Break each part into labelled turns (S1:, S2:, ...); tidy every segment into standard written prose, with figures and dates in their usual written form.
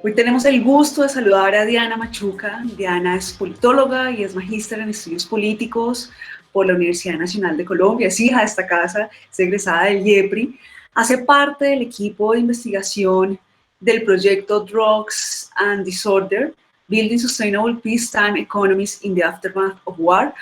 S1: Hoy tenemos el gusto de saludar a Diana Machuca. Diana es politóloga y es magíster en estudios políticos por la Universidad Nacional de Colombia, es hija de esta casa, es egresada del IEPRI, hace parte del equipo de investigación del proyecto Drugs and Disorder, Building Sustainable Peacetime Economies in the Aftermath of War,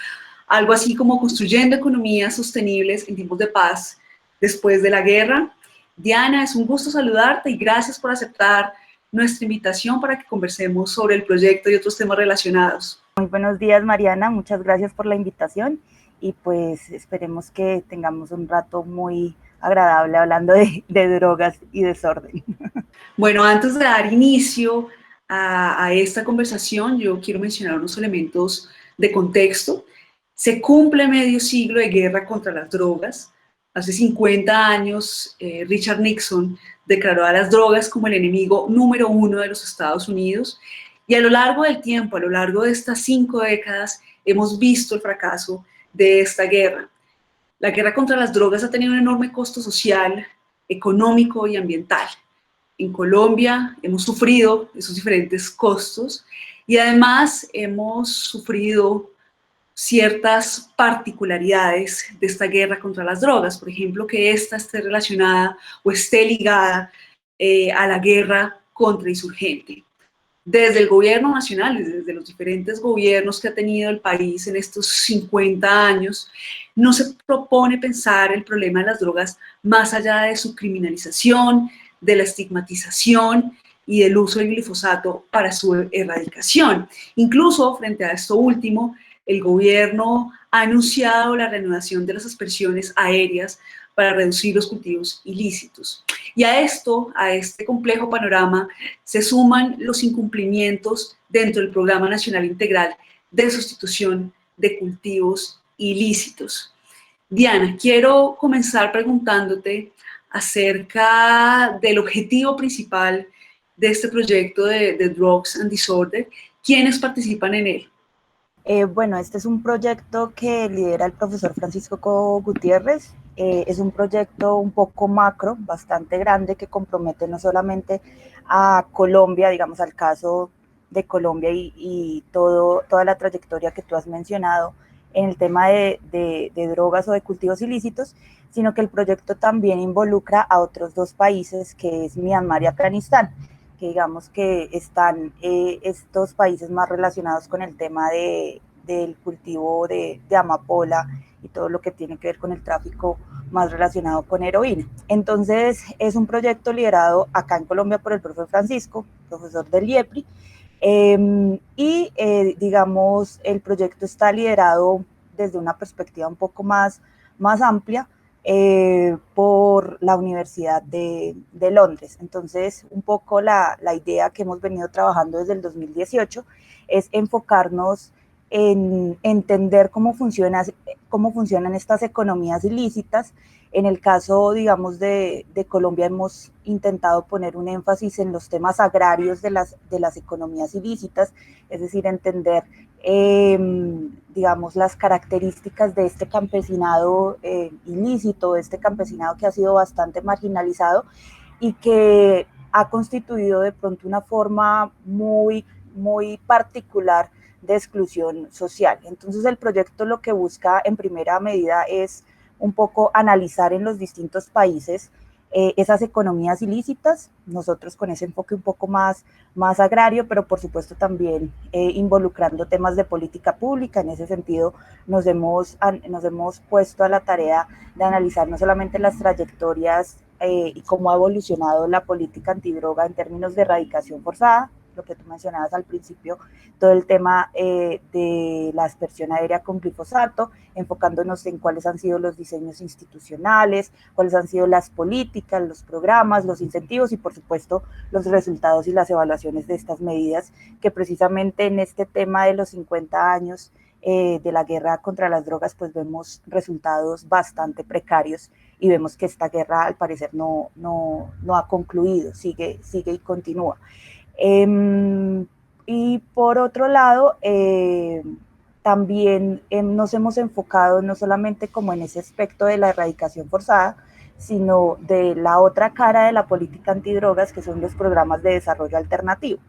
S1: algo así como construyendo economías sostenibles en tiempos de paz después de la guerra. Diana, es un gusto saludarte y gracias por aceptar nuestra invitación para que conversemos sobre el proyecto y otros temas relacionados.
S2: Muy buenos días, Mariana, muchas gracias por la invitación y pues esperemos que tengamos un rato muy agradable hablando de drogas y desorden.
S1: Bueno, antes de dar inicio a esta conversación, yo quiero mencionar unos elementos de contexto. Se cumple medio siglo de guerra contra las drogas. Hace 50 años, Richard Nixon declaró a las drogas como el enemigo número uno de los Estados Unidos. Y a lo largo del tiempo, a lo largo de estas 5 décadas, hemos visto el fracaso de esta guerra. La guerra contra las drogas ha tenido un enorme costo social, económico y ambiental. En Colombia hemos sufrido esos diferentes costos y además hemos sufrido ciertas particularidades de esta guerra contra las drogas. Por ejemplo, que esta esté relacionada o esté ligada a la guerra contra insurgente. Desde el gobierno nacional, desde los diferentes gobiernos que ha tenido el país en estos 50 años, no se propone pensar el problema de las drogas más allá de su criminalización, de la estigmatización y del uso del glifosato para su erradicación. Incluso frente a esto último, el gobierno ha anunciado la reanudación de las aspersiones aéreas para reducir los cultivos ilícitos. Y a esto, a este complejo panorama, se suman los incumplimientos dentro del Programa Nacional Integral de Sustitución de Cultivos Ilícitos. Diana, quiero comenzar preguntándote acerca del objetivo principal de este proyecto de Drugs and Disorder. ¿Quiénes participan en él?
S2: Bueno, este es un proyecto que lidera el profesor Francisco Gutiérrez. Es un proyecto un poco macro, bastante grande, que compromete no solamente a Colombia, digamos al caso de Colombia y toda la trayectoria que tú has mencionado en el tema de drogas o de cultivos ilícitos, sino que el proyecto también involucra a otros dos países, que es Myanmar y Afganistán, que digamos que están estos países más relacionados con el tema del cultivo de amapola y todo lo que tiene que ver con el tráfico más relacionado con heroína. Entonces es un proyecto liderado acá en Colombia por el profesor Francisco, profesor del IEPRI, digamos el proyecto está liderado desde una perspectiva un poco más amplia, por la Universidad de Londres. Entonces, un poco la idea que hemos venido trabajando desde el 2018 es enfocarnos en entender cómo funcionan estas economías ilícitas. En el caso, digamos, de Colombia hemos intentado poner un énfasis en los temas agrarios de las economías ilícitas, es decir, entender digamos, las características de este campesinado ilícito, de este campesinado que ha sido bastante marginalizado y que ha constituido de pronto una forma muy particular de exclusión social. Entonces el proyecto lo que busca en primera medida es un poco analizar en los distintos países esas economías ilícitas, nosotros con ese enfoque un poco más agrario, pero por supuesto también involucrando temas de política pública. En ese sentido nos hemos puesto a la tarea de analizar no solamente las trayectorias y cómo ha evolucionado la política antidroga en términos de erradicación forzada, lo que tú mencionabas al principio, todo el tema de la aspersión aérea con glifosato, enfocándonos en cuáles han sido los diseños institucionales, cuáles han sido las políticas, los programas, los incentivos y por supuesto los resultados y las evaluaciones de estas medidas, que precisamente en este tema de los 50 años de la guerra contra las drogas, pues vemos resultados bastante precarios y vemos que esta guerra al parecer no ha concluido, sigue y continúa. Y por otro lado, también nos hemos enfocado no solamente como en ese aspecto de la erradicación forzada, sino de la otra cara de la política antidrogas, que son los programas de desarrollo alternativo.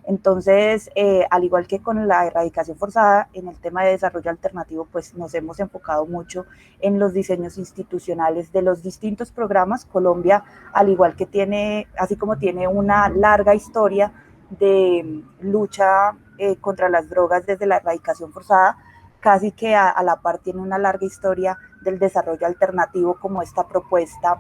S2: Entonces, al igual que con la erradicación forzada, en el tema de desarrollo alternativo, pues nos hemos enfocado mucho en los diseños institucionales de los distintos programas. Colombia, al igual que tiene, así como tiene una larga historia de lucha contra las drogas desde la erradicación forzada, casi que a la par tiene una larga historia del desarrollo alternativo como esta propuesta,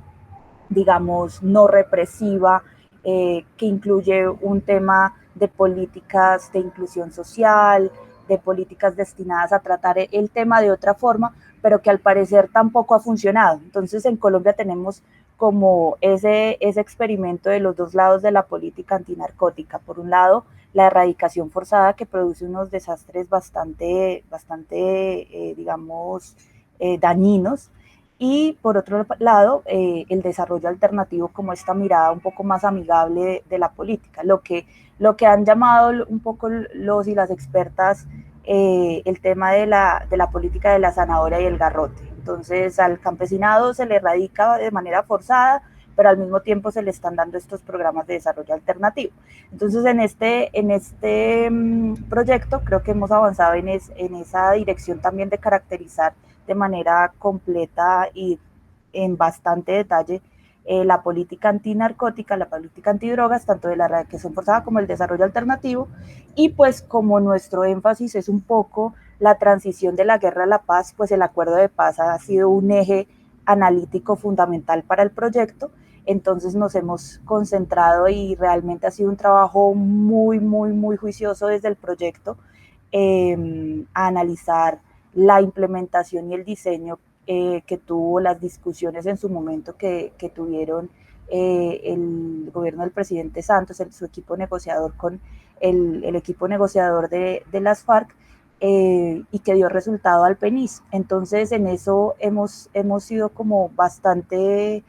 S2: digamos, no represiva, que incluye un tema de políticas de inclusión social, de políticas destinadas a tratar el tema de otra forma, pero que al parecer tampoco ha funcionado. Entonces en Colombia tenemos como ese experimento de los dos lados de la política antinarcótica. Por un lado, la erradicación forzada, que produce unos desastres bastante digamos, dañinos, y por otro lado, el desarrollo alternativo como esta mirada un poco más amigable de la política, lo que han llamado un poco los y las expertas el tema de la política de la zanahoria y el garrote. Entonces al campesinado se le erradica de manera forzada, pero al mismo tiempo se le están dando estos programas de desarrollo alternativo. Entonces en este proyecto creo que hemos avanzado en esa dirección también de caracterizar de manera completa y en bastante detalle la política antinarcótica, la política antidrogas, tanto de la erradicación forzada como el desarrollo alternativo, y pues como nuestro énfasis es un poco la transición de la guerra a la paz, pues el acuerdo de paz ha sido un eje analítico fundamental para el proyecto. Entonces nos hemos concentrado y realmente ha sido un trabajo muy juicioso desde el proyecto a analizar la implementación y el diseño que tuvo, las discusiones en su momento que tuvieron el gobierno del presidente Santos, su equipo negociador con el equipo negociador de las FARC, y que dio resultado al PENIS. Entonces en eso hemos sido como bastante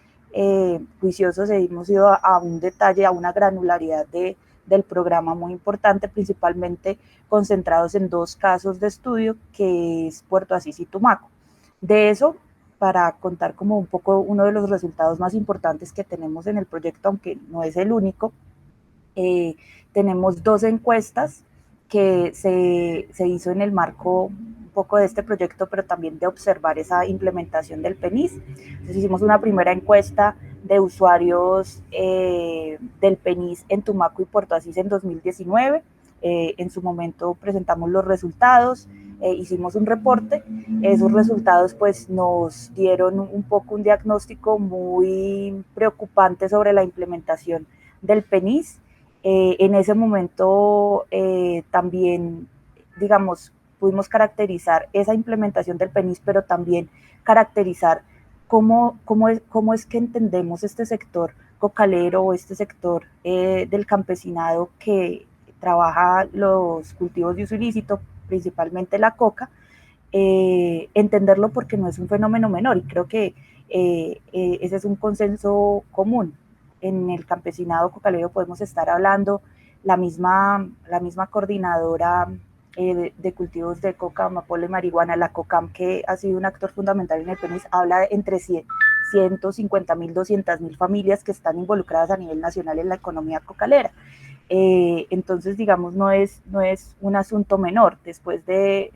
S2: juiciosos, hemos ido a un detalle, a una granularidad del programa muy importante, principalmente concentrados en dos casos de estudio, que es Puerto Asís y Tumaco. De eso, para contar como un poco uno de los resultados más importantes que tenemos en el proyecto, aunque no es el único, tenemos dos encuestas que se hizo en el marco un poco de este proyecto, pero también de observar esa implementación del PENIS. Entonces hicimos una primera encuesta de usuarios del PENIS en Tumaco y Puerto Asís en 2019. En su momento presentamos los resultados, hicimos un reporte. Esos resultados pues nos dieron un poco un diagnóstico muy preocupante sobre la implementación del PENIS. En ese momento también, digamos, pudimos caracterizar esa implementación del PENIS, pero también caracterizar cómo es que entendemos este sector cocalero o este sector del campesinado que trabaja los cultivos de uso ilícito, principalmente la coca, entenderlo, porque no es un fenómeno menor, y creo que ese es un consenso común. En el campesinado cocalero podemos estar hablando, la misma coordinadora de cultivos de coca, amapola y marihuana, la COCAM, que ha sido un actor fundamental en el PENIS, habla de entre 150.000, 200.000 familias que están involucradas a nivel nacional en la economía cocalera. Entonces, digamos, no es un asunto menor. Después del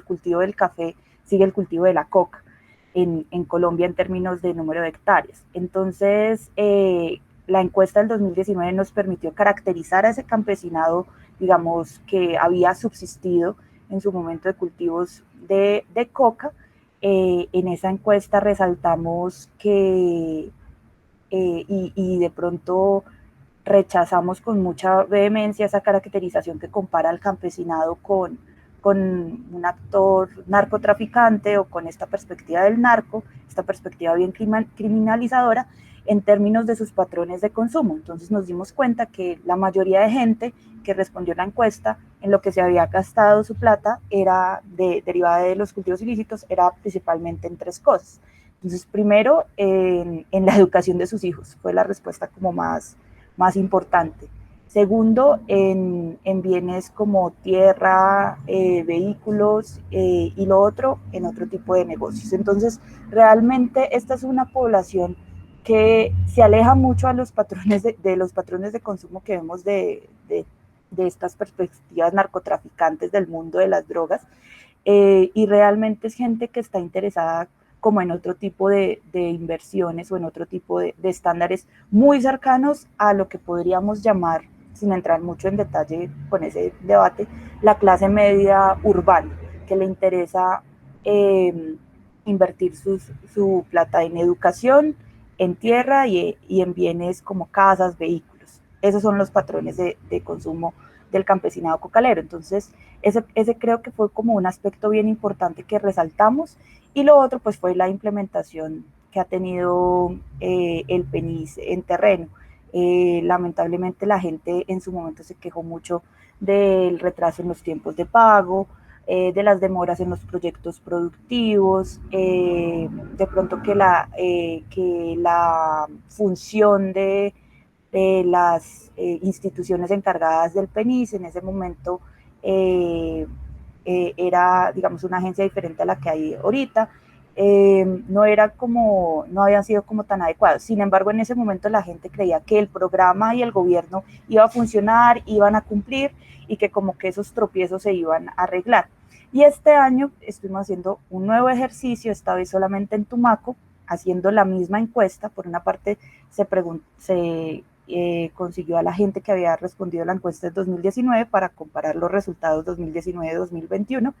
S2: cultivo del café sigue el cultivo de la coca en Colombia en términos de número de hectáreas. Entonces, la encuesta del 2019 nos permitió caracterizar a ese campesinado, digamos, que había subsistido en su momento de cultivos de coca. En esa encuesta resaltamos que, y de pronto rechazamos con mucha vehemencia esa caracterización que compara al campesinado con un actor narcotraficante, o con esta perspectiva del narco, esta perspectiva bien criminalizadora en términos de sus patrones de consumo. Entonces nos dimos cuenta que la mayoría de gente que respondió a la encuesta, en lo que se había gastado su plata era derivada de los cultivos ilícitos, era principalmente en tres cosas. Entonces, primero, en la educación de sus hijos, fue la respuesta como más importante. Segundo, en bienes como tierra, vehículos, y lo otro en otro tipo de negocios. Entonces, realmente esta es una población que se aleja mucho a los patrones de los patrones de consumo que vemos de estas perspectivas narcotraficantes del mundo de las drogas, y realmente es gente que está interesada como en otro tipo de inversiones o en otro tipo de estándares muy cercanos a lo que podríamos llamar, sin entrar mucho en detalle con ese debate, la clase media urbana, que le interesa invertir su plata en educación, en tierra y en bienes como casas, vehículos. Esos son los patrones de consumo del campesinado cocalero. Entonces, ese creo que fue como un aspecto bien importante que resaltamos, y lo otro pues fue la implementación que ha tenido el PENIS en terreno. Lamentablemente la gente en su momento se quejó mucho del retraso en los tiempos de pago, de las demoras en los proyectos productivos, de pronto que la función de las instituciones encargadas del PENIS en ese momento era, digamos, una agencia diferente a la que hay ahorita. No era como, no habían sido como tan adecuados. Sin embargo, en ese momento la gente creía que el programa y el gobierno iba a funcionar, iban a cumplir, y que como que esos tropiezos se iban a arreglar. Y este año estuvimos haciendo un nuevo ejercicio, esta vez solamente en Tumaco, haciendo la misma encuesta. Por una parte se consiguió a la gente que había respondido a la encuesta de 2019 para comparar los resultados 2019-2021,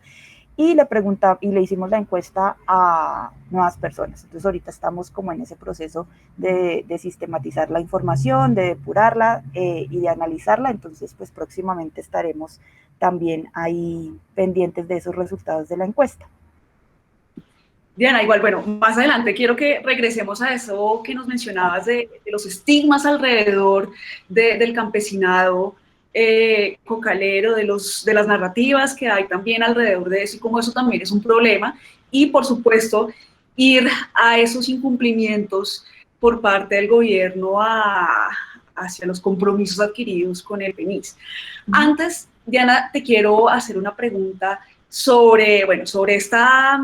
S2: y le hicimos la encuesta a nuevas personas. Entonces ahorita estamos como en ese proceso de sistematizar la información, de depurarla y de analizarla. Entonces pues próximamente estaremos también ahí pendientes de esos resultados de la encuesta.
S1: Diana, igual, bueno, más adelante quiero que regresemos a eso que nos mencionabas de los estigmas alrededor del campesinado cocalero, de las narrativas que hay también alrededor de eso y cómo eso también es un problema. Y, por supuesto, ir a esos incumplimientos por parte del gobierno hacia los compromisos adquiridos con el PENIS. Antes, Diana, te quiero hacer una pregunta sobre, bueno, sobre esta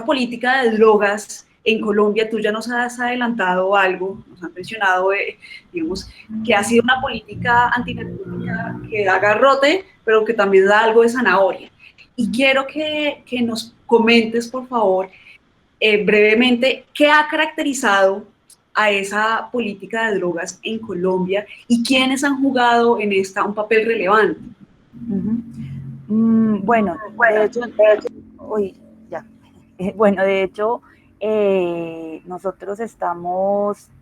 S1: política de drogas en Colombia. Tú ya nos has adelantado algo, nos has mencionado, digamos, que ha sido una política antinarcótica que da garrote, pero que también da algo de zanahoria. Y quiero que nos comentes, por favor, brevemente, qué ha caracterizado a esa política de drogas en Colombia y quiénes han jugado en esta un papel relevante.
S2: Bueno, de hecho, uy, ya. Bueno, de hecho, nosotros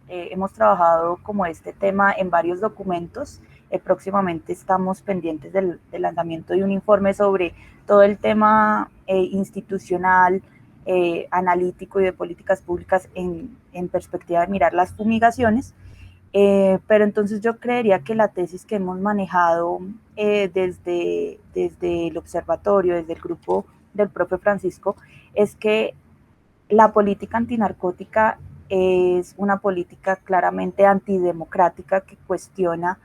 S2: hemos trabajado como este tema en varios documentos. Próximamente estamos pendientes del lanzamiento de un informe sobre todo el tema institucional, analítico y de políticas públicas en perspectiva de mirar las fumigaciones. Pero entonces yo creería que la tesis que hemos manejado desde el observatorio, desde el grupo del profe Francisco, es que la política antinarcótica es una política claramente antidemocrática que cuestiona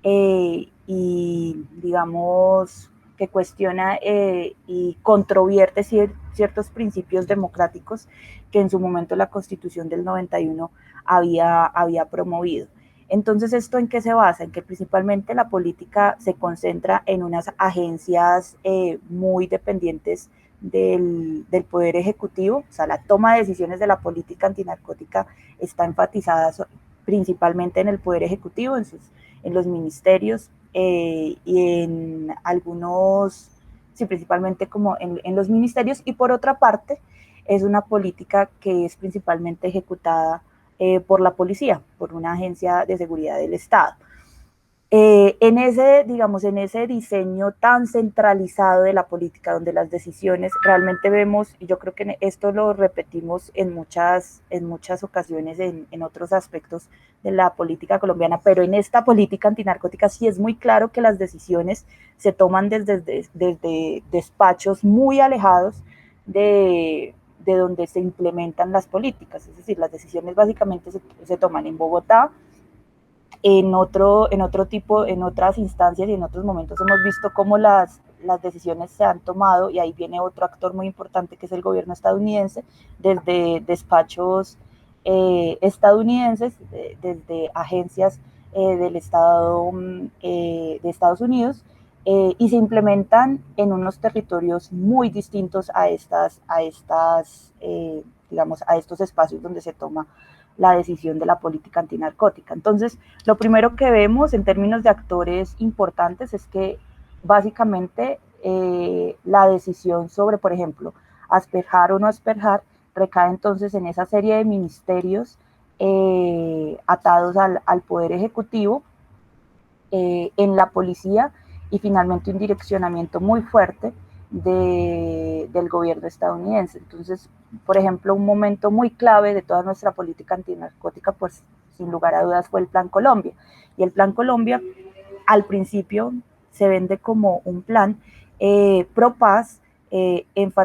S2: y digamos que cuestiona y controvierte ciertos principios democráticos que en su momento la Constitución del 91 había promovido. Entonces, ¿esto en qué se basa? En que principalmente la política se concentra en unas agencias muy dependientes del Poder Ejecutivo. O sea, la toma de decisiones de la política antinarcótica está enfatizada principalmente en el Poder Ejecutivo, en los ministerios y en algunos, sí, principalmente como en los ministerios. Y por otra parte, es una política que es principalmente ejecutada por la policía, por una agencia de seguridad del Estado. Digamos, en ese diseño tan centralizado de la política, donde las decisiones realmente vemos, y yo creo que esto lo repetimos en muchas ocasiones en otros aspectos de la política colombiana, pero en esta política antinarcótica sí es muy claro que las decisiones se toman desde despachos muy alejados de donde se implementan las políticas. Es decir, las decisiones básicamente se toman en Bogotá, en otras instancias y en otros momentos hemos visto cómo las decisiones se han tomado, y ahí viene otro actor muy importante que es el gobierno estadounidense, desde despachos estadounidenses, desde agencias del Estado de Estados Unidos, y se implementan en unos territorios muy distintos digamos, a estos espacios donde se toma la decisión de la política antinarcótica. Entonces, lo primero que vemos en términos de actores importantes es que básicamente la decisión sobre, por ejemplo, asperjar o no asperjar, recae entonces en esa serie de ministerios atados al Poder Ejecutivo, en la policía, y finalmente un direccionamiento muy fuerte del gobierno estadounidense. Entonces, por ejemplo, un momento muy clave de toda nuestra política antinarcótica, pues sin lugar a dudas, fue el Plan Colombia. Y el Plan Colombia, al principio, se vende como un plan pro paz,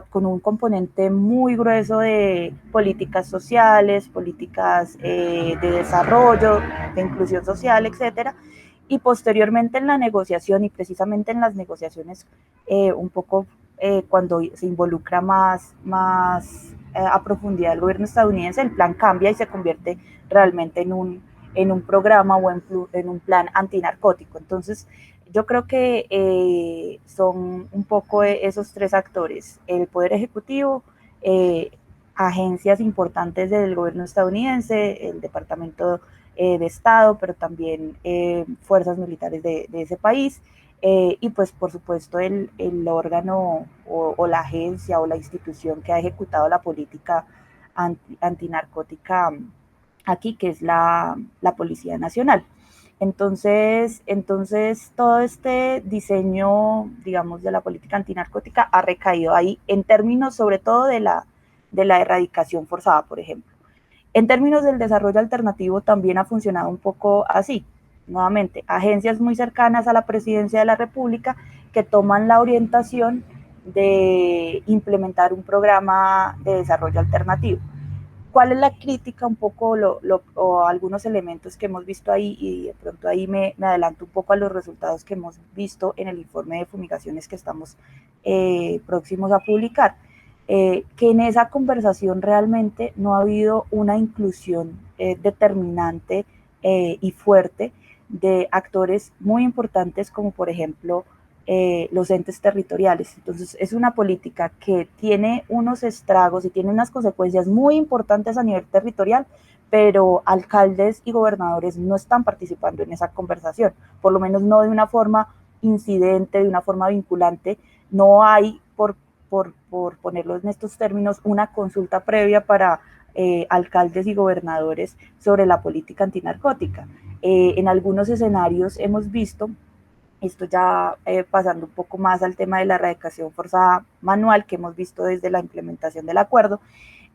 S2: con un componente muy grueso de políticas sociales, políticas de desarrollo, de inclusión social, etcétera. Y posteriormente en la negociación, y precisamente en las negociaciones un poco cuando se involucra más a profundidad el gobierno estadounidense, el plan cambia y se convierte realmente en un programa o en un plan antinarcótico. Entonces, yo creo que son un poco esos tres actores: el Poder Ejecutivo, agencias importantes del gobierno estadounidense, el Departamento de Estado, pero también fuerzas militares de ese país, y pues por supuesto el órgano o la agencia o la institución que ha ejecutado la política antinarcótica aquí, que es la Policía Nacional. Entonces, todo este diseño, digamos, de la política antinarcótica ha recaído ahí, en términos sobre todo de la erradicación forzada, por ejemplo. En términos del desarrollo alternativo también ha funcionado un poco así. Nuevamente, agencias muy cercanas a la presidencia de la República que toman la orientación de implementar un programa de desarrollo alternativo. ¿Cuál es la crítica un poco o algunos elementos que hemos visto ahí? Y de pronto ahí me adelanto un poco a los resultados que hemos visto en el informe de fumigaciones que estamos próximos a publicar. Que en esa conversación realmente no ha habido una inclusión determinante y fuerte de actores muy importantes, como por ejemplo los entes territoriales. Entonces, es una política que tiene unos estragos y tiene unas consecuencias muy importantes a nivel territorial, pero alcaldes y gobernadores no están participando en esa conversación, por lo menos no de una forma incidente, de una forma vinculante. No hay, por ponerlo en estos términos, una consulta previa para alcaldes y gobernadores sobre la política antinarcótica. En algunos escenarios hemos visto, esto ya pasando un poco más al tema de la erradicación forzada manual que hemos visto desde la implementación del acuerdo,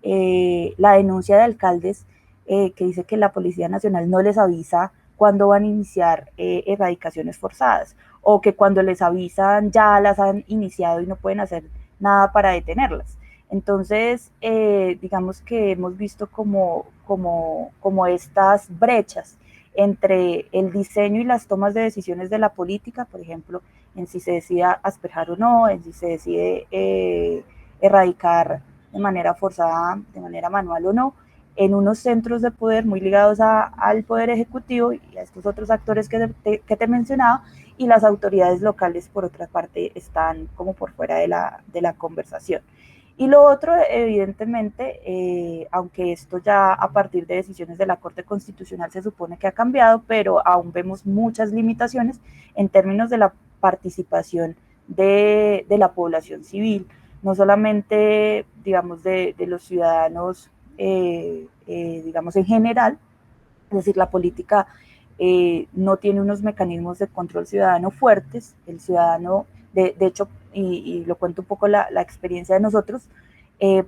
S2: la denuncia de alcaldes que dice que la Policía Nacional no les avisa cuándo van a iniciar erradicaciones forzadas, o que cuando les avisan ya las han iniciado y no pueden hacer nada para detenerlas. Entonces, digamos que hemos visto como estas brechas entre el diseño y las tomas de decisiones de la política, por ejemplo, en si se decide asperjar o no, en si se decide erradicar de manera forzada, de manera manual o no, en unos centros de poder muy ligados al poder ejecutivo y a estos otros actores que te mencionaba, y las autoridades locales, por otra parte, están como por fuera de la conversación. Y lo otro, evidentemente, aunque esto ya a partir de decisiones de la Corte Constitucional se supone que ha cambiado, pero aún vemos muchas limitaciones en términos de la participación de la población civil, no solamente, digamos, de los ciudadanos, digamos, en general. Es decir, la política no tiene unos mecanismos de control ciudadano fuertes. El ciudadano, de hecho, y lo cuento un poco la experiencia de nosotros,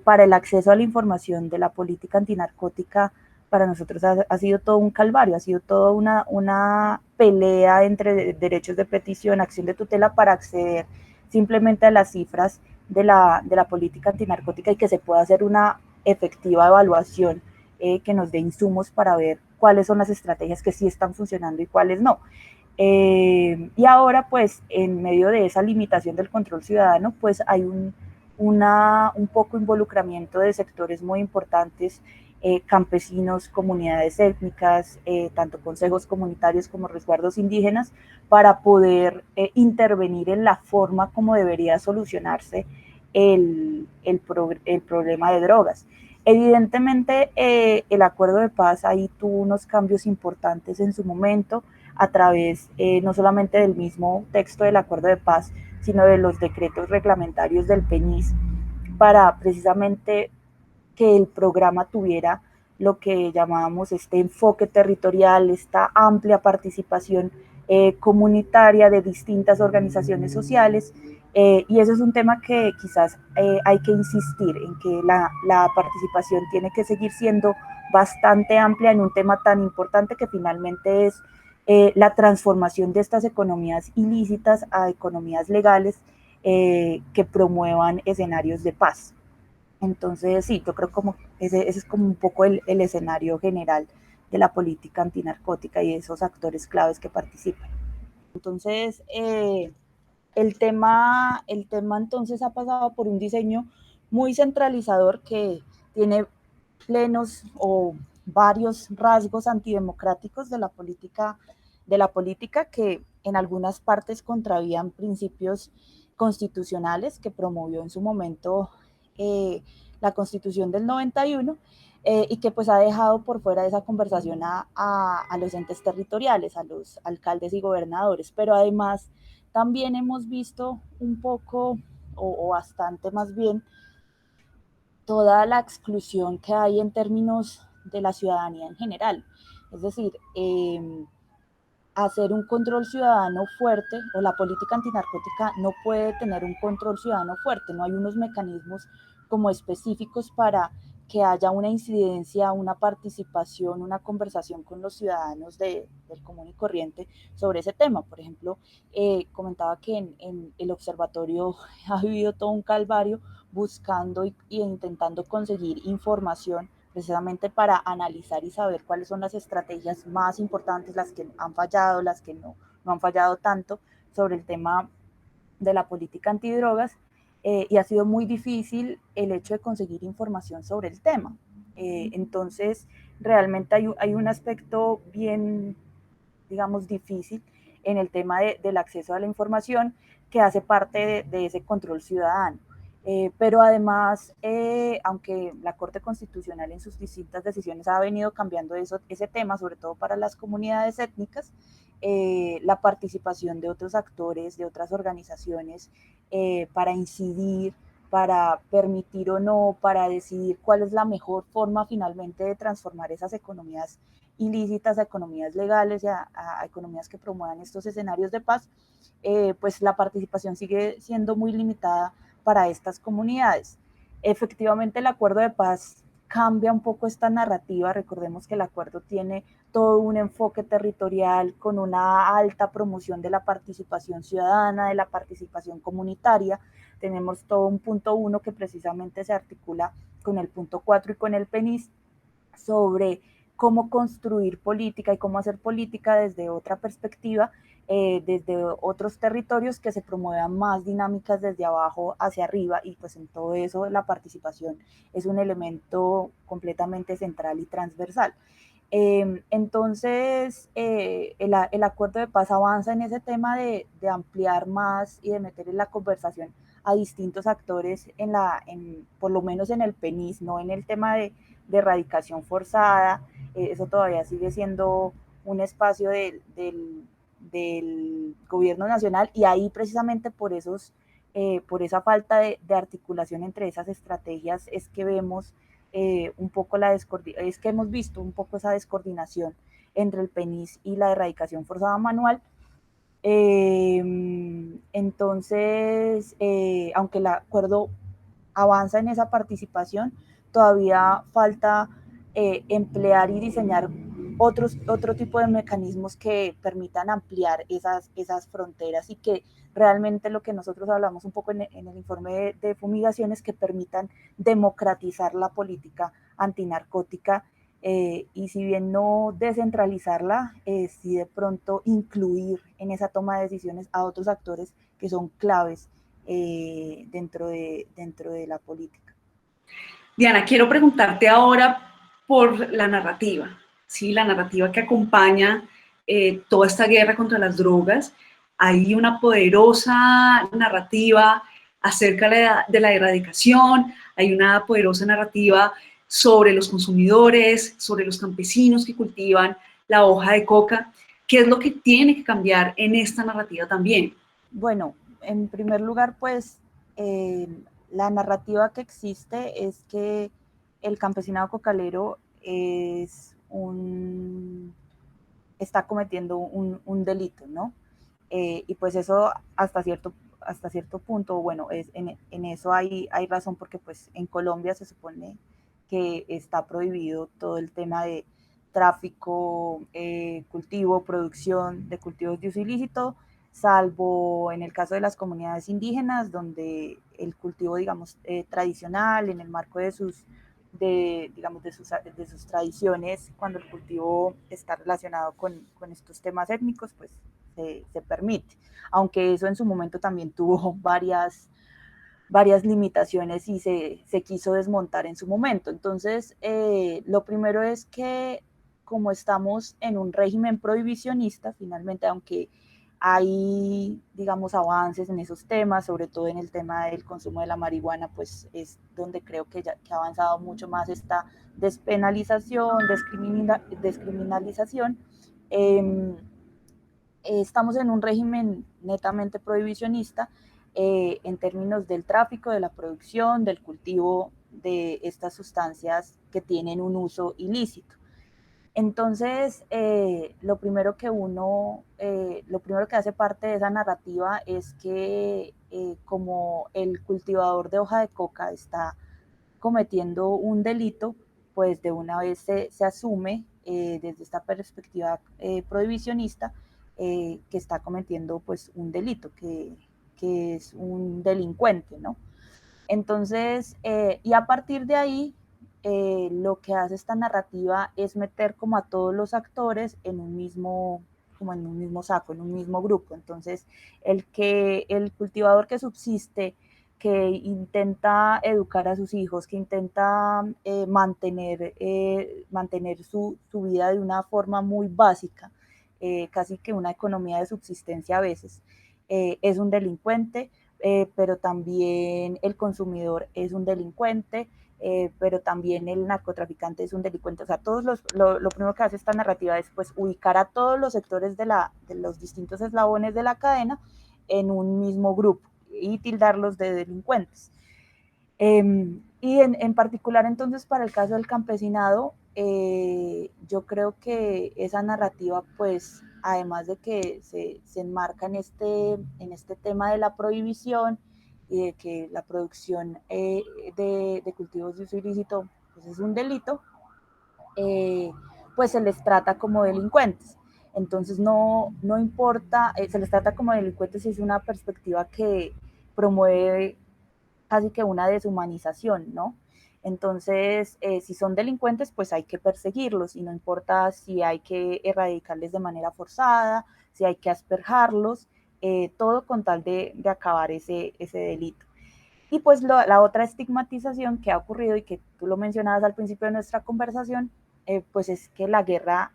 S2: para el acceso a la información de la política antinarcótica, para nosotros ha sido todo un calvario, ha sido toda una pelea entre derechos de petición, acción de tutela, para acceder simplemente a las cifras de la política antinarcótica y que se pueda hacer una efectiva evaluación que nos dé insumos para ver cuáles son las estrategias que sí están funcionando y cuáles no. Y ahora, pues, en medio de esa limitación del control ciudadano, pues hay un poco involucramiento de sectores muy importantes, campesinos, comunidades étnicas, tanto consejos comunitarios como resguardos indígenas, para poder intervenir en la forma como debería solucionarse el problema de drogas. Evidentemente, el acuerdo de paz ahí tuvo unos cambios importantes en su momento, a través no solamente del mismo texto del acuerdo de paz, sino de los decretos reglamentarios del PENIS, para precisamente que el programa tuviera lo que llamábamos este enfoque territorial, esta amplia participación comunitaria de distintas organizaciones sociales, y eso es un tema que quizás hay que insistir en que la participación tiene que seguir siendo bastante amplia en un tema tan importante que finalmente es la transformación de estas economías ilícitas a economías legales que promuevan escenarios de paz. Entonces, sí, yo creo como ese es como un poco el escenario general de la política antinarcótica y de esos actores claves que participan. Entonces, el tema entonces ha pasado por un diseño muy centralizador que tiene plenos o varios rasgos antidemocráticos de la política que en algunas partes contravían principios constitucionales que promovió en su momento la Constitución del 91, y que pues ha dejado por fuera de esa conversación a los entes territoriales, a los alcaldes y gobernadores, pero además también hemos visto un poco o bastante más bien toda la exclusión que hay en términos de la ciudadanía en general. Es decir, hacer un control ciudadano fuerte o la política antinarcótica no puede tener un control ciudadano fuerte, no hay unos mecanismos como específicos para que haya una incidencia, una participación, una conversación con los ciudadanos del común y corriente sobre ese tema. Por ejemplo, comentaba que en el observatorio ha vivido todo un calvario buscando y intentando conseguir información precisamente para analizar y saber cuáles son las estrategias más importantes, las que han fallado, las que no han fallado tanto sobre el tema de la política antidrogas, y ha sido muy difícil el hecho de conseguir información sobre el tema. Entonces, realmente hay un aspecto bien, digamos, difícil en el tema del acceso a la información que hace parte de ese control ciudadano. Pero además, aunque la Corte Constitucional en sus distintas decisiones ha venido cambiando ese tema, sobre todo para las comunidades étnicas, la participación de otros actores, de otras organizaciones, para incidir, para permitir o no, para decidir cuál es la mejor forma finalmente de transformar esas economías ilícitas a economías legales y a economías que promuevan estos escenarios de paz, pues la participación sigue siendo muy limitada para estas comunidades. Efectivamente, el acuerdo de paz cambia un poco esta narrativa. Recordemos que el acuerdo tiene todo un enfoque territorial con una alta promoción de la participación ciudadana, de la participación comunitaria. Tenemos todo un punto 1 que precisamente se articula con el punto 4 y con el PENIS sobre cómo construir política y cómo hacer política desde otra perspectiva, desde otros territorios, que se promuevan más dinámicas desde abajo hacia arriba, y pues en todo eso la participación es un elemento completamente central y transversal. Entonces, el acuerdo de paz avanza en ese tema de ampliar más y de meter en la conversación a distintos actores, por lo menos en el PENIS, no en el tema de erradicación forzada. Eso todavía sigue siendo un espacio del gobierno nacional, y ahí precisamente por esa falta de articulación entre esas estrategias es que vemos un poco es que hemos visto un poco esa descoordinación entre el PENIS y la erradicación forzada manual. Entonces, aunque el acuerdo avanza en esa participación, todavía falta emplear y diseñar otro tipo de mecanismos que permitan ampliar esas fronteras, y que realmente lo que nosotros hablamos un poco en el informe de fumigaciones, que permitan democratizar la política antinarcótica y si bien no descentralizarla, sí de pronto incluir en esa toma de decisiones a otros actores que son claves dentro de la política.
S1: Diana, quiero preguntarte ahora por la narrativa, ¿sí? La narrativa que acompaña toda esta guerra contra las drogas. Hay una poderosa narrativa acerca de la erradicación, hay una poderosa narrativa sobre los consumidores, sobre los campesinos que cultivan la hoja de coca. ¿Qué es lo que tiene que cambiar en esta narrativa también?
S2: Bueno, en primer lugar, pues la narrativa que existe es que el campesinado cocalero está cometiendo un delito, ¿no? Y pues eso hasta cierto punto, bueno, en eso hay razón porque pues en Colombia se supone que está prohibido todo el tema de tráfico, cultivo, producción de cultivos de uso ilícito, salvo en el caso de las comunidades indígenas, donde el cultivo, digamos, tradicional, en el marco digamos, de sus tradiciones, cuando el cultivo está relacionado con estos temas étnicos, pues se permite, aunque eso en su momento también tuvo varias limitaciones y se quiso desmontar en su momento. Entonces, lo primero es que como estamos en un régimen prohibicionista, finalmente, aunque hay, digamos, avances en esos temas, sobre todo en el tema del consumo de la marihuana, pues es donde creo que ha avanzado mucho más esta despenalización, descriminalización. Eh, Estamos en un régimen netamente prohibicionista en términos del tráfico, de la producción, del cultivo de estas sustancias que tienen un uso ilícito. Entonces, lo primero que hace parte de esa narrativa es que como el cultivador de hoja de coca está cometiendo un delito, pues de una vez se asume desde esta perspectiva prohibicionista que está cometiendo pues un delito, que es un delincuente, ¿no? Entonces, y a partir de ahí, lo que hace esta narrativa es meter como a todos los actores como en un mismo saco, en un mismo grupo. Entonces, el cultivador que subsiste, que intenta educar a sus hijos, que intenta mantener su vida de una forma muy básica, casi que una economía de subsistencia a veces, es un delincuente, pero también el consumidor es un delincuente, pero también el narcotraficante es un delincuente. O sea, lo primero que hace esta narrativa es pues ubicar a todos los sectores de los distintos eslabones de la cadena en un mismo grupo y tildarlos de delincuentes. Y en particular entonces para el caso del campesinado, yo creo que esa narrativa pues además de que se enmarca en este tema de la prohibición y de que la producción de cultivos de uso ilícito pues es un delito, pues se les trata como delincuentes. Entonces no importa, se les trata como delincuentes si es una perspectiva que promueve casi que una deshumanización, ¿no? Entonces, si son delincuentes, pues hay que perseguirlos y no importa si hay que erradicarles de manera forzada, si hay que asperjarlos, todo con tal de acabar ese delito. Y pues la otra estigmatización que ha ocurrido y que tú lo mencionabas al principio de nuestra conversación, pues es que la guerra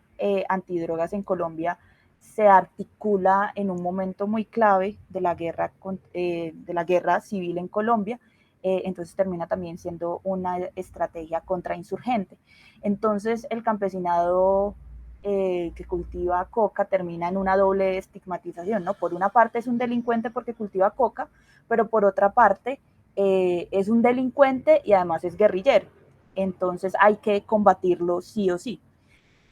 S2: antidrogas en Colombia se articula en un momento muy clave de la guerra civil en Colombia, entonces termina también siendo una estrategia contrainsurgente. Entonces el campesinado que cultiva coca termina en una doble estigmatización, ¿no? Por una parte es un delincuente porque cultiva coca, pero por otra parte es un delincuente y además es guerrillero. Entonces hay que combatirlo sí o sí.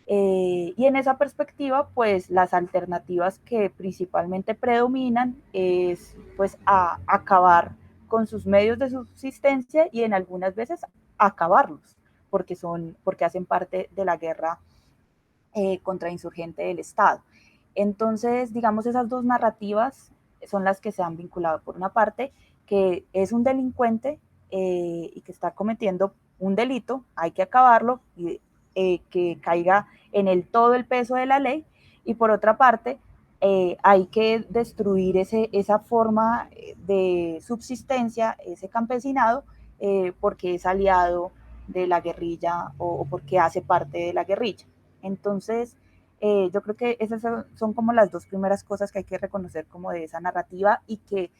S2: Y en esa perspectiva, pues las alternativas que principalmente predominan es pues a acabar con sus medios de subsistencia y en algunas veces acabarlos, porque hacen parte de la guerra contrainsurgente del Estado. Entonces, digamos, esas dos narrativas son las que se han vinculado. Por una parte, que es un delincuente y que está cometiendo un delito, hay que acabarlo, y que caiga en el todo el peso de la ley, y por otra parte, hay que destruir esa forma de subsistencia, ese campesinado, porque es aliado de la guerrilla o porque hace parte de la guerrilla. Entonces, yo creo que esas son como las dos primeras cosas que hay que reconocer como de esa narrativa, y que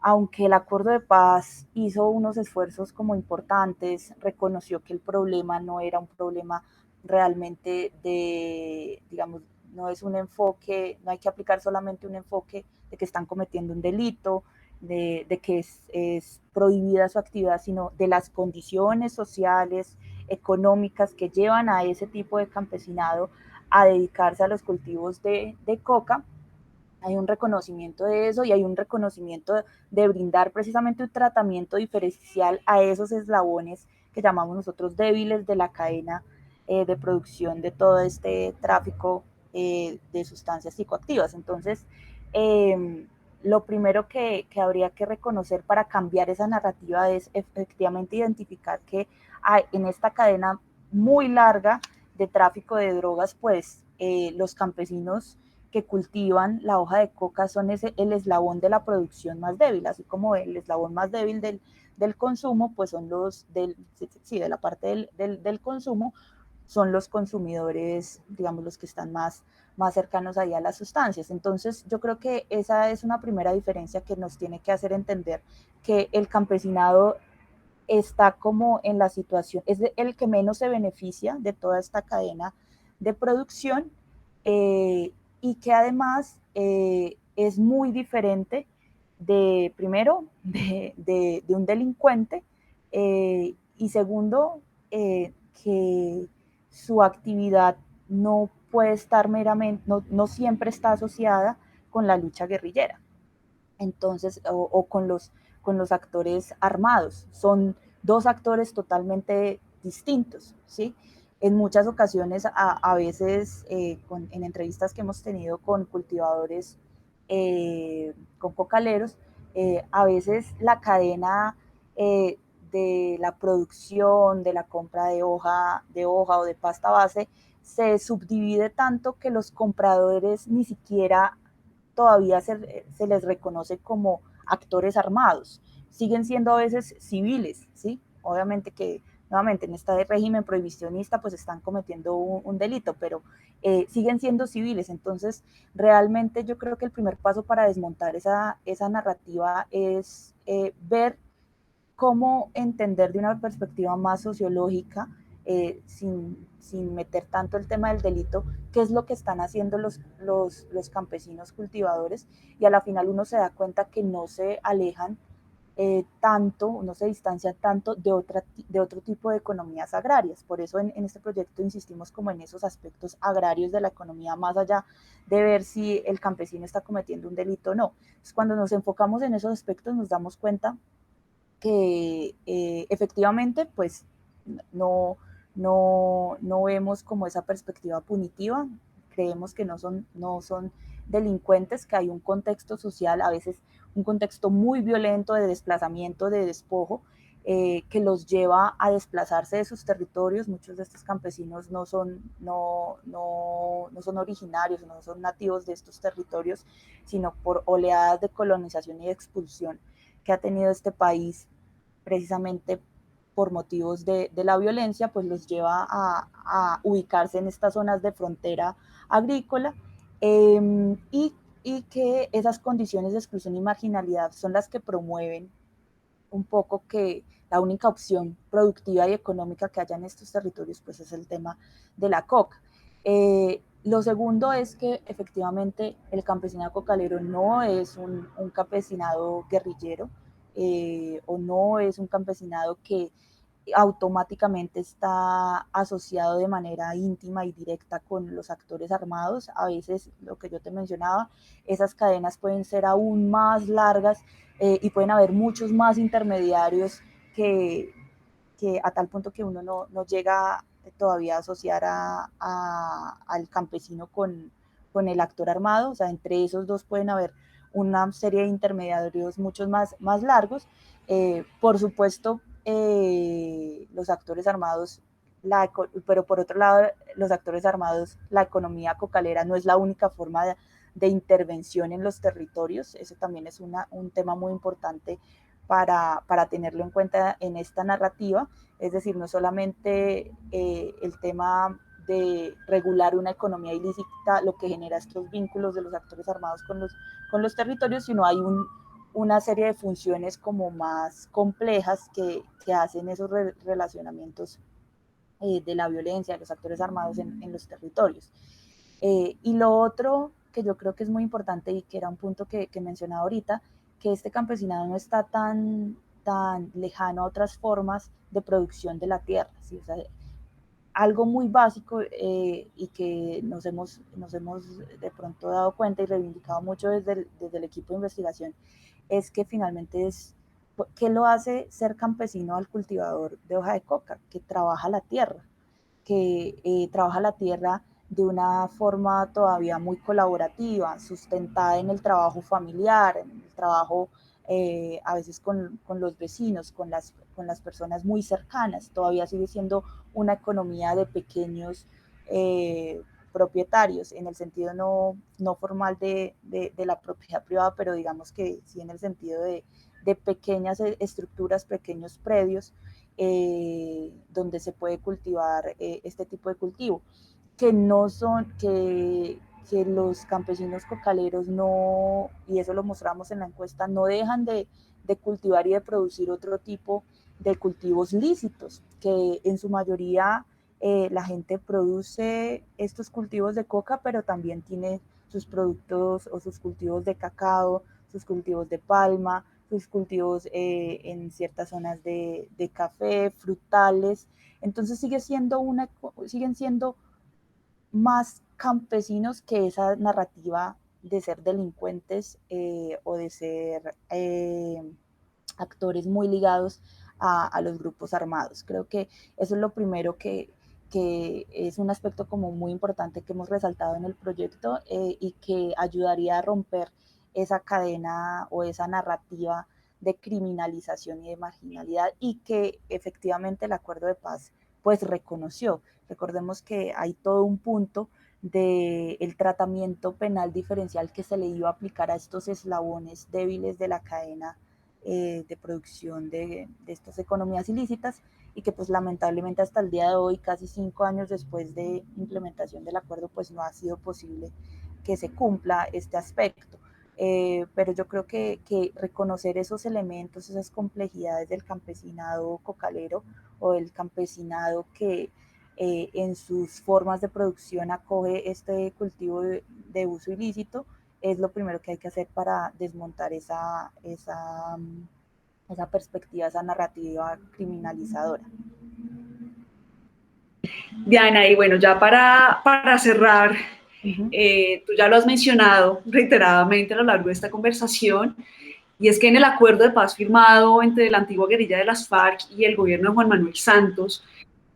S2: aunque el acuerdo de paz hizo unos esfuerzos como importantes, reconoció que el problema no era un problema realmente de, digamos, no es un enfoque, no hay que aplicar solamente un enfoque de que están cometiendo un delito, de que es prohibida su actividad, sino de las condiciones sociales, económicas que llevan a ese tipo de campesinado a dedicarse a los cultivos de coca. Hay un reconocimiento de eso, y hay un reconocimiento de brindar precisamente un tratamiento diferencial a esos eslabones que llamamos nosotros débiles de la cadena de producción de todo este tráfico de sustancias psicoactivas. Entonces, lo primero que habría que reconocer para cambiar esa narrativa es efectivamente identificar que hay, en esta cadena muy larga de tráfico de drogas, pues los campesinos que cultivan la hoja de coca son el eslabón de la producción más débil, así como el eslabón más débil del consumo, pues son los sí, de la parte del consumo, son los consumidores, digamos, los que están más cercanos ahí a las sustancias. Entonces, yo creo que esa es una primera diferencia que nos tiene que hacer entender que el campesinado está como en la situación, es el que menos se beneficia de toda esta cadena de producción, eh, y que además es muy diferente primero, de un delincuente, y segundo, que su actividad no puede estar meramente, no siempre está asociada con la lucha guerrillera. Entonces, o con los actores armados. Son dos actores totalmente distintos, ¿sí? En muchas ocasiones, a veces, en entrevistas que hemos tenido con cultivadores, con cocaleros, a veces la cadena de la producción, de la compra de hoja o de pasta base, se subdivide tanto que los compradores ni siquiera todavía se les reconoce como actores armados. Siguen siendo a veces civiles, ¿sí? Obviamente que nuevamente en este régimen prohibicionista pues están cometiendo un delito, pero siguen siendo civiles. Entonces, realmente yo creo que el primer paso para desmontar esa narrativa es ver cómo entender de una perspectiva más sociológica, sin meter tanto el tema del delito, qué es lo que están haciendo los campesinos cultivadores, y a la final uno se da cuenta que no se alejan tanto, no se distancian tanto de otro tipo de economías agrarias. Por eso en este proyecto insistimos como en esos aspectos agrarios de la economía, más allá de ver si el campesino está cometiendo un delito o no. Entonces, cuando nos enfocamos en esos aspectos nos damos cuenta que efectivamente pues no, no vemos como esa perspectiva punitiva, creemos que no son delincuentes, que hay un contexto social, a veces un contexto muy violento de desplazamiento, de despojo, que los lleva a desplazarse de sus territorios. Muchos de estos campesinos no son originarios, no son nativos de estos territorios, sino por oleadas de colonización y de expulsión que ha tenido este país precisamente por motivos de la violencia, pues los lleva a ubicarse en estas zonas de frontera agrícola, y que esas condiciones de exclusión y marginalidad son las que promueven un poco que la única opción productiva y económica que haya en estos territorios pues es el tema de la coca. Lo segundo es que efectivamente el campesinado cocalero no es un campesinado guerrillero, o no es un campesinado que automáticamente está asociado de manera íntima y directa con los actores armados. A veces, lo que yo te mencionaba, esas cadenas pueden ser aún más largas, y pueden haber muchos más intermediarios que, que a tal punto que uno no llega todavía a asociar al campesino con el actor armado. O sea, entre esos dos pueden haber una serie de intermediarios muchos más largos. Por supuesto, los actores armados pero por otro lado, los actores armados, la economía cocalera no es la única forma de intervención en los territorios. Eso también es un tema muy importante para tenerlo en cuenta en esta narrativa. Es decir, no solamente el tema de regular una economía ilícita, lo que genera estos vínculos de los actores armados con los territorios, sino hay una serie de funciones como más complejas que hacen esos relacionamientos de la violencia de los actores armados en los territorios. Y lo otro que yo creo que es muy importante y que era un punto que mencionaba ahorita, que este campesinado no está tan lejano a otras formas de producción de la tierra, ¿sí? O sea, algo muy básico y que nos hemos de pronto dado cuenta y reivindicado mucho desde el equipo de investigación, es que finalmente ¿qué lo hace ser campesino al cultivador de hoja de coca? Que trabaja la tierra, que trabaja la tierra de una forma todavía muy colaborativa, sustentada en el trabajo familiar, en el trabajo a veces con los vecinos, con las personas muy cercanas. Todavía sigue siendo una economía de pequeños propietarios, en el sentido no formal de la propiedad privada, pero digamos que sí en el sentido de pequeñas estructuras, pequeños predios, donde se puede cultivar este tipo de cultivo, que no son, que los campesinos cocaleros no, y eso lo mostramos en la encuesta, no dejan de cultivar y de producir otro tipo de cultivos lícitos, que en su mayoría la gente produce estos cultivos de coca, pero también tiene sus productos o sus cultivos de cacao, sus cultivos de palma, sus cultivos en ciertas zonas de café, frutales. Entonces siguen siendo más campesinos que esa narrativa de ser delincuentes o de ser actores muy ligados a los grupos armados. Creo que eso es lo primero que es un aspecto como muy importante que hemos resaltado en el proyecto y que ayudaría a romper esa cadena o esa narrativa de criminalización y de marginalidad, y que efectivamente el acuerdo de paz pues reconoció. Recordemos que hay todo un punto del tratamiento penal diferencial que se le iba a aplicar a estos eslabones débiles de la cadena de producción de estas economías ilícitas, y que pues lamentablemente hasta el día de hoy, casi 5 años después de implementación del acuerdo, pues no ha sido posible que se cumpla este aspecto. Pero yo creo que reconocer esos elementos, esas complejidades del campesinado cocalero o del campesinado que en sus formas de producción acoge este cultivo de uso ilícito, es lo primero que hay que hacer para desmontar esa perspectiva, esa narrativa criminalizadora.
S1: Diana, y bueno, ya para cerrar, tú ya lo has mencionado reiteradamente a lo largo de esta conversación, y es que en el acuerdo de paz firmado entre la antigua guerrilla de las FARC y el gobierno de Juan Manuel Santos,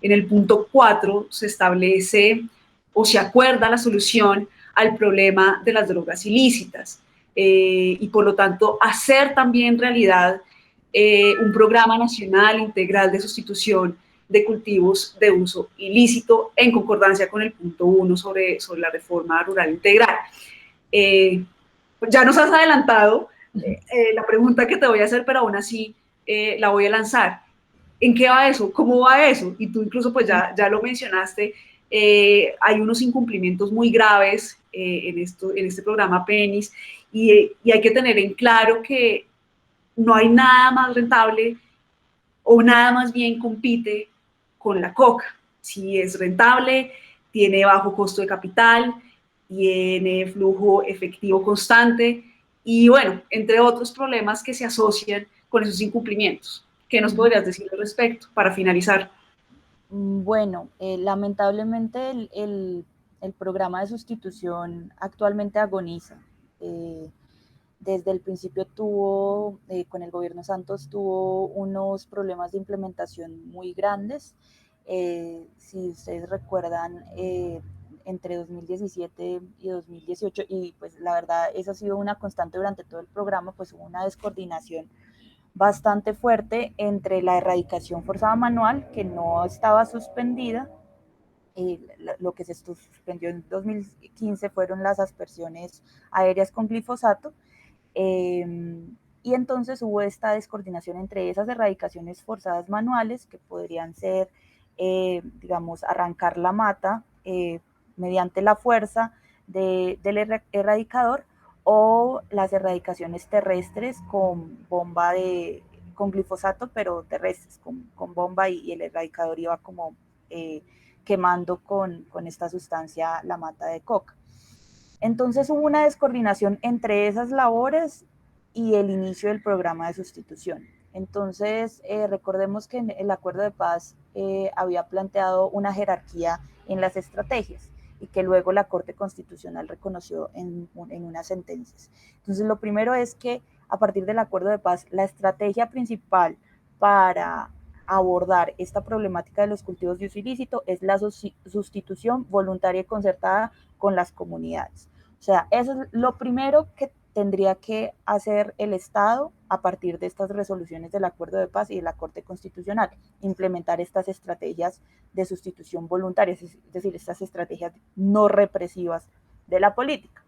S1: en el punto 4 se establece o se acuerda la solución al problema de las drogas ilícitas, y por lo tanto hacer también realidad un programa nacional integral de sustitución de cultivos de uso ilícito en concordancia con el punto 1 sobre la reforma rural integral. Ya nos has adelantado la pregunta que te voy a hacer, pero aún así la voy a lanzar. ¿En qué va eso? ¿Cómo va eso? Y tú incluso pues ya lo mencionaste, hay unos incumplimientos muy graves en este programa PENIS, y hay que tener en claro que no hay nada más rentable o nada más bien compite con la coca. Si es rentable, tiene bajo costo de capital, tiene flujo efectivo constante y bueno, entre otros problemas que se asocian con esos incumplimientos. ¿Qué nos podrías decir al respecto para finalizar?
S2: Bueno, lamentablemente el programa de sustitución actualmente agoniza. Desde el principio con el gobierno Santos tuvo unos problemas de implementación muy grandes. Si ustedes recuerdan, entre 2017 y 2018, y pues la verdad esa ha sido una constante durante todo el programa, pues hubo una descoordinación bastante fuerte entre la erradicación forzada manual, que no estaba suspendida. Lo que se suspendió en 2015 fueron las aspersiones aéreas con glifosato, y entonces hubo esta descoordinación entre esas erradicaciones forzadas manuales, que podrían ser, digamos, arrancar la mata mediante la fuerza del erradicador, o las erradicaciones terrestres con glifosato, pero terrestres, con bomba, y el erradicador iba como quemando con esta sustancia la mata de coca. Entonces hubo una descoordinación entre esas labores y el inicio del programa de sustitución. Entonces, recordemos que el acuerdo de paz había planteado una jerarquía en las estrategias, y que luego la Corte Constitucional reconoció en unas sentencias. Entonces, lo primero es que a partir del acuerdo de paz, la estrategia principal para abordar esta problemática de los cultivos de uso ilícito es la sustitución voluntaria y concertada con las comunidades. O sea, eso es lo primero que tendría que hacer el Estado a partir de estas resoluciones del Acuerdo de Paz y de la Corte Constitucional: implementar estas estrategias de sustitución voluntaria, es decir, estas estrategias no represivas de la política.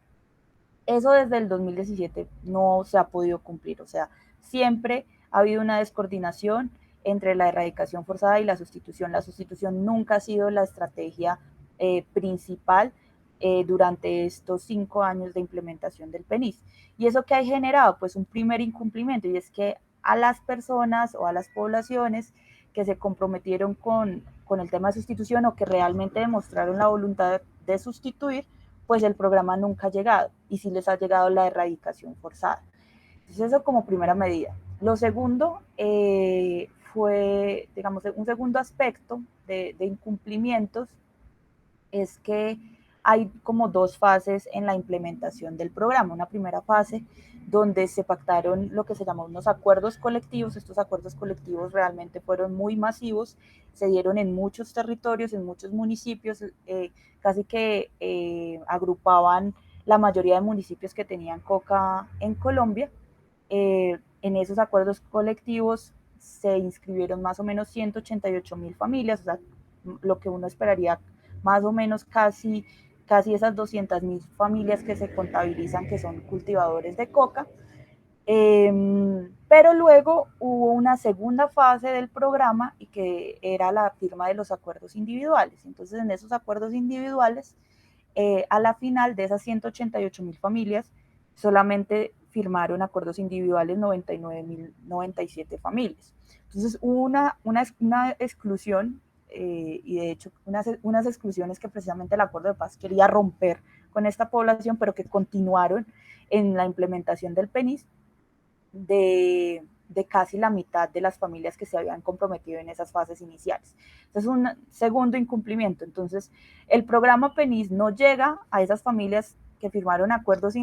S2: Eso desde el 2017 no se ha podido cumplir, o sea, siempre ha habido una descoordinación entre la erradicación forzada y la sustitución. La sustitución nunca ha sido la estrategia principal durante estos 5 años de implementación del PENIS. ¿Y eso qué ha generado? Pues un primer incumplimiento, y es que a las personas o a las poblaciones que se comprometieron con el tema de sustitución, o que realmente demostraron la voluntad de sustituir, pues el programa nunca ha llegado, y sí les ha llegado la erradicación forzada. Entonces eso como primera medida. Lo segundo fue, digamos, un segundo aspecto de incumplimientos, es que hay como dos fases en la implementación del programa. Una primera fase donde se pactaron lo que se llamó unos acuerdos colectivos. Estos acuerdos colectivos realmente fueron muy masivos, se dieron en muchos territorios, en muchos municipios, casi que agrupaban la mayoría de municipios que tenían coca en Colombia. En esos acuerdos colectivos se inscribieron más o menos 188.000 familias, o sea, lo que uno esperaría, más o menos casi esas 200.000 familias que se contabilizan que son cultivadores de coca. Pero luego hubo una segunda fase del programa, y que era la firma de los acuerdos individuales. Entonces, en esos acuerdos individuales, a la final de esas 188.000 familias, solamente firmaron acuerdos individuales 99.097 familias. Entonces hubo una exclusión, y de hecho unas exclusiones que precisamente el Acuerdo de Paz quería romper con esta población, pero que continuaron en la implementación del PENIS, de casi la mitad de las familias que se habían comprometido en esas fases iniciales. Entonces, un segundo incumplimiento. Entonces, el programa PENIS no llega a esas familias que firmaron acuerdos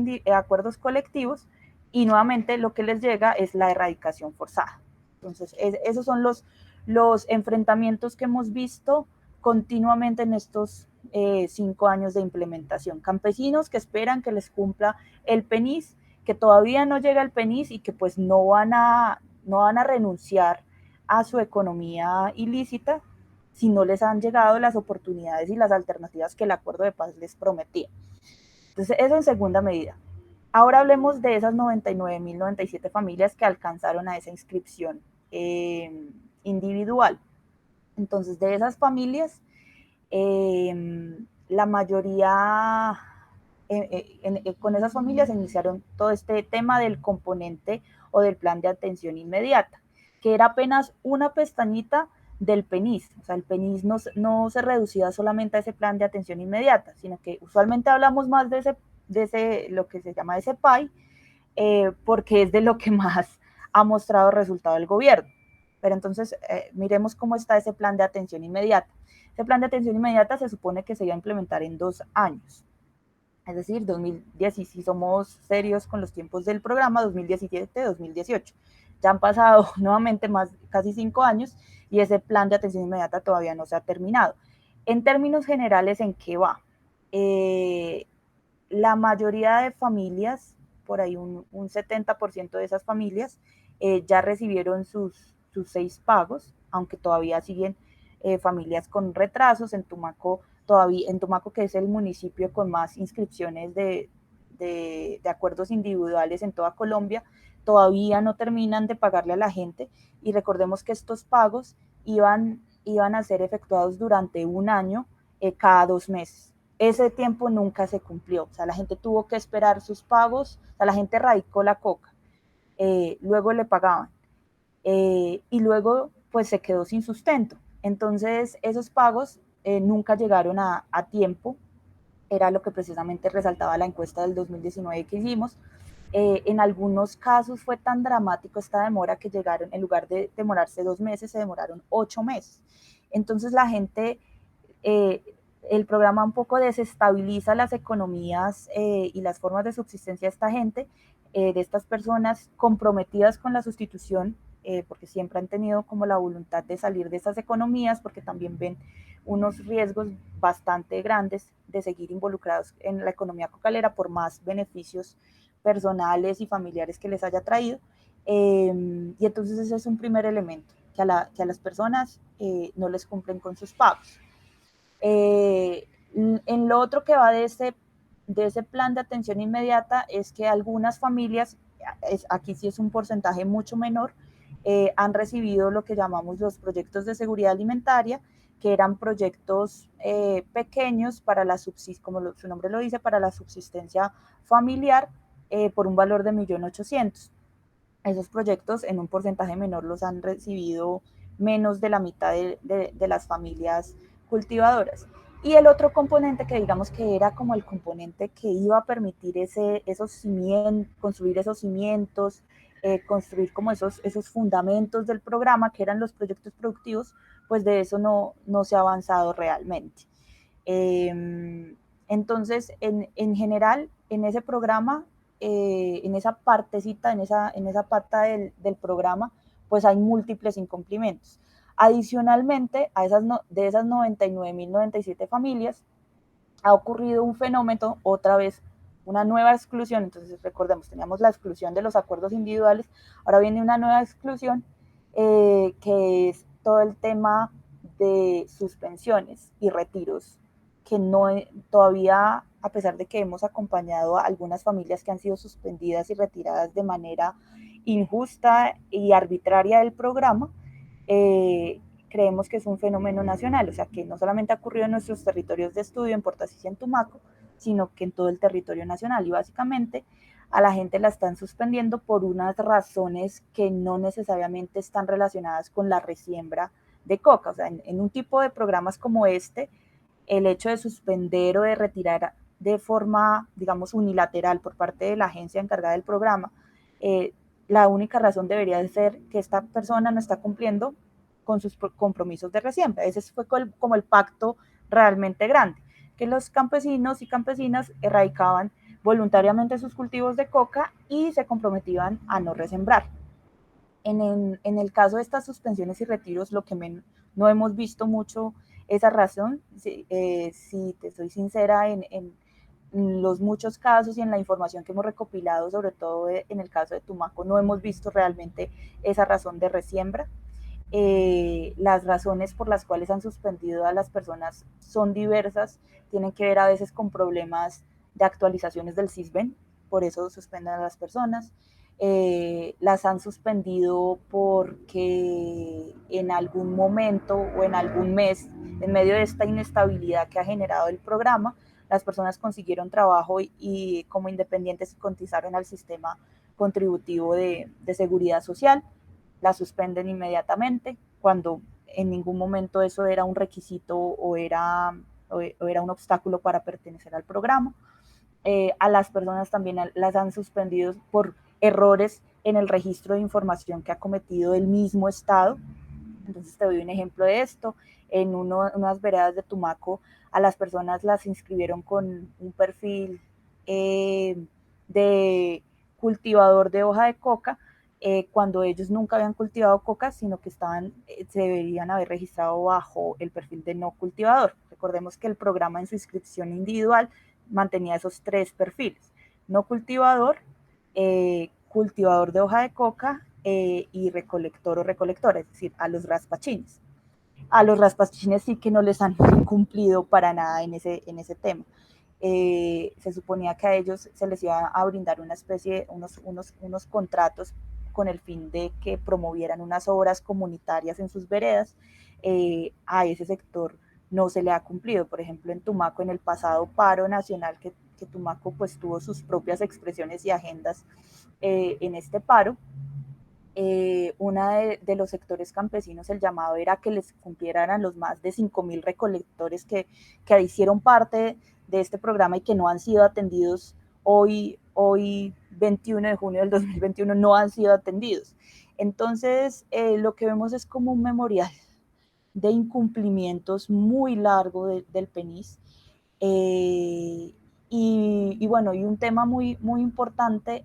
S2: colectivos, y nuevamente lo que les llega es la erradicación forzada. Entonces, esos son los enfrentamientos que hemos visto continuamente en estos 5 años de implementación. Campesinos que esperan que les cumpla el PENIS, que todavía no llega el PENIS, y que pues no van a renunciar a su economía ilícita si no les han llegado las oportunidades y las alternativas que el Acuerdo de Paz les prometía. Entonces, eso en segunda medida. Ahora hablemos de esas 99.097 familias que alcanzaron a esa inscripción individual. Entonces, de esas familias, la mayoría, con esas familias iniciaron todo este tema del componente o del plan de atención inmediata, que era apenas una pestañita del PENIS. O sea, el PENIS no se reducía solamente a ese plan de atención inmediata, sino que usualmente hablamos más de ese lo que se llama ese PAI, porque es de lo que más ha mostrado resultado el gobierno. Pero entonces, miremos cómo está ese plan de atención inmediata. Ese plan de atención inmediata se supone que se iba a implementar en 2 años. Es decir, 2010, si somos serios con los tiempos del programa, 2017-2018. Ya han pasado nuevamente casi 5 años, y ese plan de atención inmediata todavía no se ha terminado. En términos generales, ¿en qué va? La mayoría de familias, por ahí un 70% de esas familias, ya recibieron sus 6 pagos, aunque todavía siguen familias con retrasos. En Tumaco, que es el municipio con más inscripciones de acuerdos individuales en toda Colombia, todavía no terminan de pagarle a la gente, y recordemos que estos pagos iban a ser efectuados durante un año, cada 2 meses. Ese tiempo nunca se cumplió, o sea, la gente tuvo que esperar sus pagos, o sea, la gente radicó la coca, luego le pagaban, y luego pues se quedó sin sustento. Entonces esos pagos nunca llegaron a tiempo, era lo que precisamente resaltaba la encuesta del 2019 que hicimos. En algunos casos fue tan dramático esta demora que llegaron, en lugar de demorarse 2 meses, se demoraron 8 meses. Entonces la gente, eh, el programa un poco desestabiliza las economías y las formas de subsistencia de esta gente, de estas personas comprometidas con la sustitución, porque siempre han tenido como la voluntad de salir de esas economías, porque también ven unos riesgos bastante grandes de seguir involucrados en la economía cocalera por más beneficios personales y familiares que les haya traído. Y entonces ese es un primer elemento, que a las personas no les cumplen con sus pagos. En lo otro que va de ese plan de atención inmediata es que algunas familias, aquí sí es un porcentaje mucho menor, han recibido lo que llamamos los proyectos de seguridad alimentaria, que eran proyectos pequeños para como su nombre lo dice, para la subsistencia familiar, por un valor de 1.800.000. Esos proyectos en un porcentaje menor los han recibido menos de la mitad de las familias cultivadoras. Y el otro componente, que digamos que era como el componente que iba a permitir construir esos cimientos, construir como esos fundamentos del programa, que eran los proyectos productivos, pues de eso no se ha avanzado realmente. Entonces, en general, en ese programa, en esa partecita, en esa parte del programa, pues hay múltiples incumplimientos. Adicionalmente, de esas 99.097 familias, ha ocurrido un fenómeno, otra vez, una nueva exclusión. Entonces, recordemos, teníamos la exclusión de los acuerdos individuales, ahora viene una nueva exclusión, que es todo el tema de suspensiones y retiros, que todavía, a pesar de que hemos acompañado a algunas familias que han sido suspendidas y retiradas de manera injusta y arbitraria del programa, creemos que es un fenómeno nacional, o sea, que no solamente ha ocurrido en nuestros territorios de estudio, en Portasic y en Tumaco, sino que en todo el territorio nacional. Y básicamente a la gente la están suspendiendo por unas razones que no necesariamente están relacionadas con la resiembra de coca. O sea, en un tipo de programas como este, el hecho de suspender o de retirar de forma, digamos, unilateral por parte de la agencia encargada del programa, la única razón debería de ser que esta persona no está cumpliendo con sus compromisos de resiembra. Ese fue como el pacto realmente grande, que los campesinos y campesinas erradicaban voluntariamente sus cultivos de coca y se comprometían a no resembrar. En el caso de estas suspensiones y retiros, lo que no hemos visto mucho esa razón. Si te soy sincera, en los muchos casos y en la información que hemos recopilado, sobre todo en el caso de Tumaco, no hemos visto realmente esa razón de resiembra. Las razones por las cuales han suspendido a las personas son diversas, tienen que ver a veces con problemas de actualizaciones del CISBEN, por eso suspenden a las personas. Las han suspendido porque en algún momento o en algún mes, en medio de esta inestabilidad que ha generado el programa, las personas consiguieron trabajo y como independientes cotizaron al sistema contributivo de seguridad social. La suspenden inmediatamente, cuando en ningún momento eso era un requisito o era un obstáculo para pertenecer al programa. A las personas también las han suspendido por errores en el registro de información que ha cometido el mismo Estado. Entonces te doy un ejemplo de esto. En unas veredas de Tumaco, a las personas las inscribieron con un perfil de cultivador de hoja de coca, cuando ellos nunca habían cultivado coca, sino que se deberían haber registrado bajo el perfil de no cultivador. Recordemos que el programa en su inscripción individual mantenía esos 3 perfiles: no cultivador, cultivador de hoja de coca, y recolector o recolectora, es decir, a los raspachines. A los raspachines sí que no les han cumplido para nada en ese tema. Se suponía que a ellos se les iba a brindar una especie, unos contratos con el fin de que promovieran unas obras comunitarias en sus veredas. A ese sector no se le ha cumplido. Por ejemplo, en Tumaco, en el pasado paro nacional, que Tumaco pues tuvo sus propias expresiones y agendas en este paro, una de los sectores campesinos, el llamado era que les cumplieran a los más de 5.000 recolectores que hicieron parte de este programa y que no han sido atendidos hoy 21 de junio del 2021, no han sido atendidos. Entonces, lo que vemos es como un memorial de incumplimientos muy largo del PENIS. Y bueno, y un tema muy importante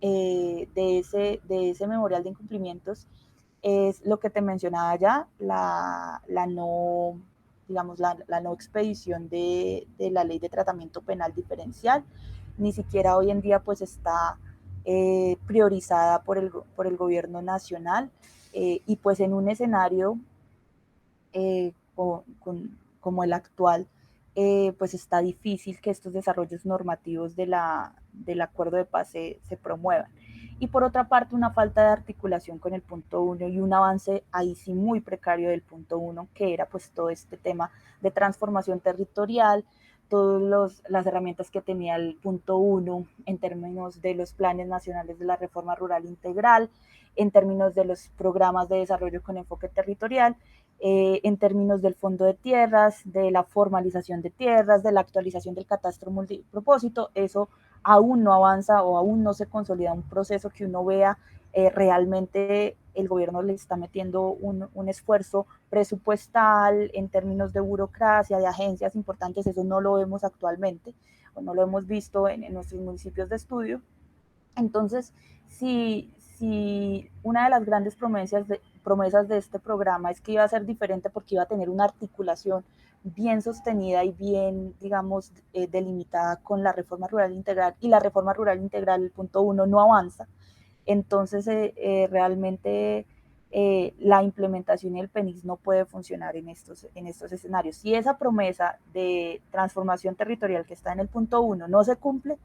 S2: de ese memorial de incumplimientos es lo que te mencionaba ya, la no, digamos, la no expedición de la ley de tratamiento penal diferencial. Ni siquiera hoy en día pues está priorizada por el gobierno nacional, y pues en un escenario como el actual, pues está difícil que estos desarrollos normativos del acuerdo de paz se promuevan. Y por otra parte, una falta de articulación con el punto 1 y un avance ahí sí muy precario del punto 1, que era pues todo este tema de transformación territorial, todas las herramientas que tenía el punto 1 en términos de los planes nacionales de la reforma rural integral, en términos de los programas de desarrollo con enfoque territorial, en términos del fondo de tierras, de la formalización de tierras, de la actualización del catastro multipropósito. Eso aún no avanza o aún no se consolida un proceso que uno vea realmente el gobierno le está metiendo un esfuerzo presupuestal en términos de burocracia, de agencias importantes. Eso no lo vemos actualmente o no lo hemos visto en nuestros municipios de estudio. Entonces, si una de las grandes promesas de este programa es que iba a ser diferente porque iba a tener una articulación bien sostenida y bien, digamos, delimitada con la reforma rural integral, y la reforma rural integral, el punto 1, no avanza, entonces realmente la implementación y el PENIS no puede funcionar en estos escenarios. Si esa promesa de transformación territorial que está en el punto 1 no se cumple,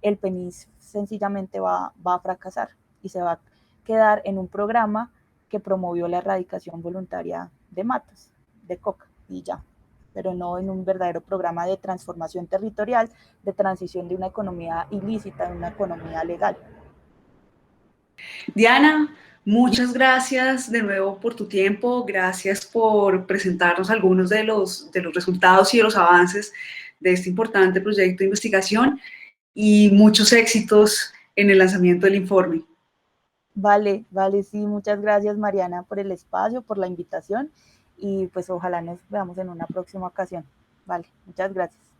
S2: el PENIS sencillamente va a fracasar y se va a quedar en un programa que promovió la erradicación voluntaria de matas, de coca y ya, pero no en un verdadero programa de transformación territorial, de transición de una economía ilícita a una economía legal.
S1: Diana, muchas gracias de nuevo por tu tiempo, gracias por presentarnos algunos de los resultados y de los avances de este importante proyecto de investigación y muchos éxitos en el lanzamiento del informe.
S2: Vale, sí, muchas gracias Mariana por el espacio, por la invitación, y pues ojalá nos veamos en una próxima ocasión. Vale, muchas gracias.